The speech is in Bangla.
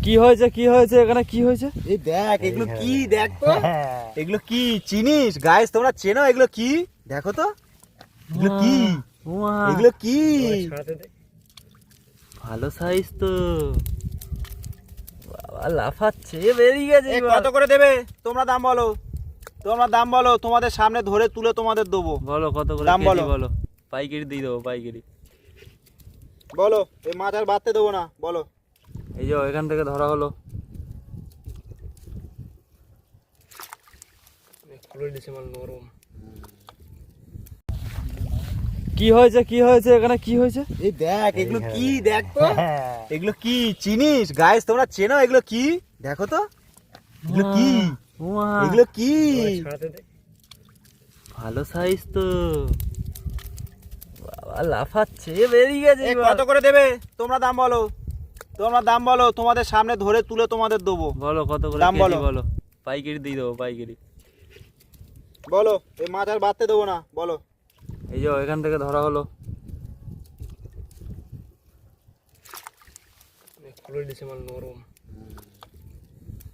কি হয়েছে কি হয়েছে এখানে কি হয়েছে? এই দেখ এগুলো কি, দেখ তো এগুলো কি চিনিস? গাইস তোমরা চেনো এগুলো কি? দেখো তো এগুলো কি, এগুলো কি? ভালো সাইজ তো, বাবা লাফাচ্ছে, বেরিয়ে গেছে। কত করে দেবে? তোমরা দাম বলো, তোমরা দাম বলো, তোমাদের সামনে ধরে তুলে তোমাদের দেবো। বলো কত করে দাম কেজি বলো। বলো, পাইকারি দিয়ে দেবো পাইকারি। বলো, এই মাছ আর বাড়তে দেবো না, বলো। এই যে এখান থেকে ধরা হলো। কি হয়েছে কি হয়েছে এখানে কি হয়েছে? এই দেখ এগুলো কি, দেখ তো এগুলো কি চিনিস? গাইস তোমরা চেনো এগুলো কি? দেখো তো এগুলো কি, এগুলো কি? ভালো সাইজ তো, বাবা লাফাচ্ছে, বেরিয়ে গেছে। কত করে দেবে? তোমরা দাম বলো, তোমরা দাম বলো, তোমাদের সামনে ধরে তুলে তোমাদের দেবো। বলো কত করে দাম কেজি বলো। বলো, পাইকারি দিয়ে দেবো পাইকারি। বলো, এই মাছ আর বাড়তে দেবো না, বলো। এই যে এখান থেকে ধরা হলো। খুলে দিছে মাল নরম।